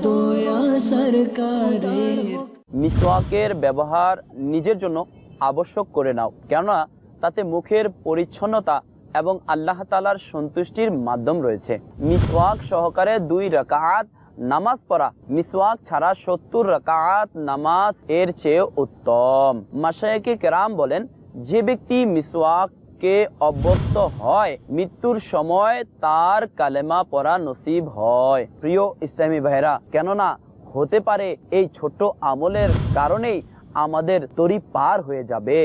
দয়া সরকারের। মিসওয়াকের ব্যবহার নিজের জন্য আবশ্যক করে নাও, কেননা তাতে মুখের পরিচ্ছন্নতা এবং আল্লাহ তাআলার সন্তুষ্টির মাধ্যম রয়েছে। মিসওয়াক সহকারে 2 রাকাত নামাজ পড়া মিসওয়াক ছাড়া 70 রাকাত নামাজ এর চেয়ে উত্তম। মাশায়েখে কেরাম বলেন, যে ব্যক্তি মিসওয়াককে অভ্যস্ত হয় মৃত্যুর সময় তার কালেমা পড়া নসিব হয়। প্রিয় ইসলামী ভাইরা, কেননা হতে পারে এই ছোট্ট আমলের কারণেই আমাদের তরি পার হয়ে যাবে।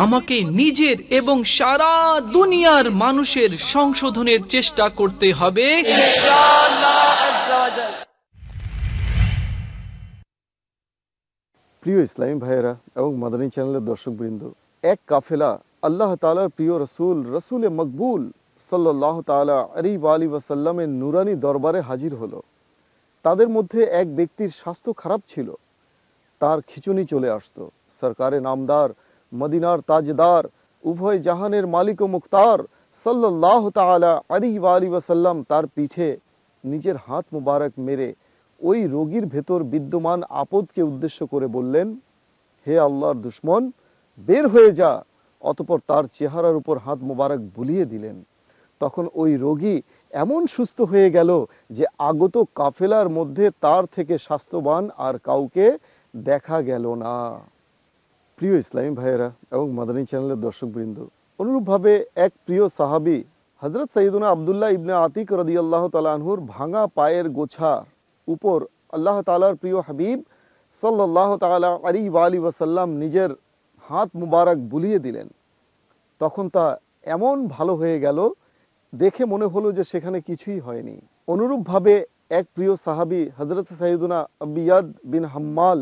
আমাকে নিজের এবং সারা দুনিয়ার মানুষের সংশোধনের চেষ্টা করতে হবে ইনশাআল্লাহ আজ্জা ওয়া জাল। প্রিয় ইসলামী ভাইয়েরা এবং মাদানী চ্যানেলের দর্শকবৃন্দ, এক কাফেলা আল্লাহ তাআলার প্রিয় রসুলে মকবুল সাল্লাল্লাহু তাআলা আলাইহি ওয়াসাল্লামের নুরানি দরবারে হাজির হলো। তাদের মধ্যে এক ব্যক্তির স্বাস্থ্য খারাপ ছিল, তার খিঁচুনি চলে আসতো। সরকারে নামদার, মদিনার তাজদার, উভয় জাহানের মালিক ও মুখতার সাল্লাল্লাহু তাআলা আলাইহি ওয়াসাল্লাম তার পিঠে নিজের হাত মুবারক মেরে ওই রোগীর ভেতর বিদ্যমান আপদকে উদ্দেশ্য করে বললেন, হে আল্লাহর দুশমন, বের হয়ে যা। অতঃপর তার চেহারার উপর হাত মুবারক বুলিয়ে দিলেন। তখন ওই রোগী এমন সুস্থ হয়ে গেল যে আগত কাফেলার মধ্যে তার থেকে স্বাস্থ্যবান আর কাউকে দেখা গেল না। প্রিয় ইসলামী ভাইয়েরা এবং মাদানী চ্যানেলের দর্শকবৃন্দ, অনুরূপভাবে এক প্রিয় সাহাবী হযরত সৈয়দনা আব্দুল্লাহ ইবনে আতিক রাদিয়াল্লাহু তাআলা আনহুর ভাঙা পায়ের গোছার উপর আল্লাহ তাআলার প্রিয় হাবিব সাল্লাল্লাহু তাআলা আলাইহি ওয়াসাল্লাম নিজের হাত মুবারক বুলিয়ে দিলেন। তখন তা এমন ভালো হয়ে গেল, দেখে মনে হলো যে সেখানে কিছুই হয়নি। অনুরূপভাবে এক প্রিয় সাহাবী হযরত সৈয়দনা আবিয়াদ বিন হাম্মাল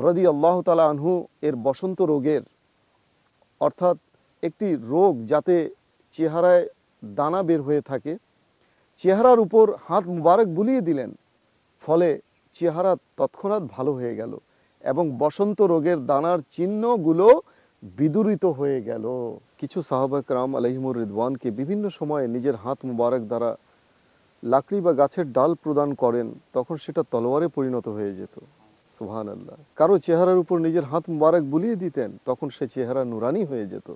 রাদিয়াল্লাহু তাআলা আনহু এর বসন্ত রোগের, অর্থাৎ একটি রোগ যাতে চেহারায় দানা বের হয়ে থাকে, চেহারার উপর হাত মুবারক বুলিয়ে দিলেন। ফলে চেহারা তৎক্ষণাৎ ভালো হয়ে গেল এবং বসন্ত রোগের দানার চিহ্নগুলো বিদূরিত হয়ে গেল। কিছু সাহাবা কেরাম আলাইহিমুর রিদওয়ানকে বিভিন্ন সময়ে নিজের হাত মুবারক দ্বারা লাকড়ি বা গাছের ডাল প্রদান করেন, তখন সেটা তলোয়ারে পরিণত হয়ে যেত। সুবহানাল্লাহ। কারো চেহারার উপর নিজের হাত মুবারক বুলিয়ে দিতেন, তখন সে চেহারা নুরানি হয়ে যেত।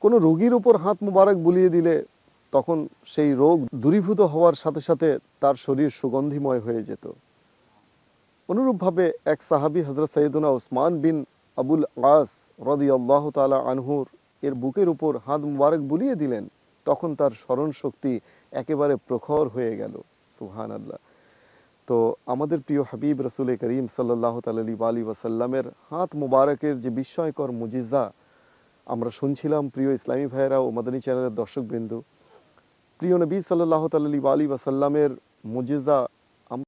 কোনো রোগীর উপর হাত মুবারক বুলিয়ে দিলে তখন সেই রোগ দূরীভূত হওয়ার সাথে সাথে তার শরীর সুগন্ধিময় হয়ে যেত। অনুরূপভাবে এক সাহাবী হযরত সৈয়দনা উসমান বিন আবুল আস রাদিয়াল্লাহু তাআলা আনহুর এর বুকের উপর হাত মুবারক বুলিয়ে দিলেন, তখন তার স্মরণ শক্তি একেবারে প্রখর হয়ে গেল। সুবহানাল্লাহ। তো আমাদের প্রিয় হাবিব রাসূল করিম সাল্লাল্লাহু তাআলা আলাইহি ওয়াসাল্লামের হাত মুবারকের যে বিস্ময়কর মুজিজা আমরা শুনছিলাম, প্রিয় ইসলামী ভাইয়েরা ও মাদানী চ্যানেলের দর্শকবৃন্দ, প্রিয় নবী সাল্লাল্লাহু তাআলা আলাইহি ওয়াসাল্লামের মুজিজা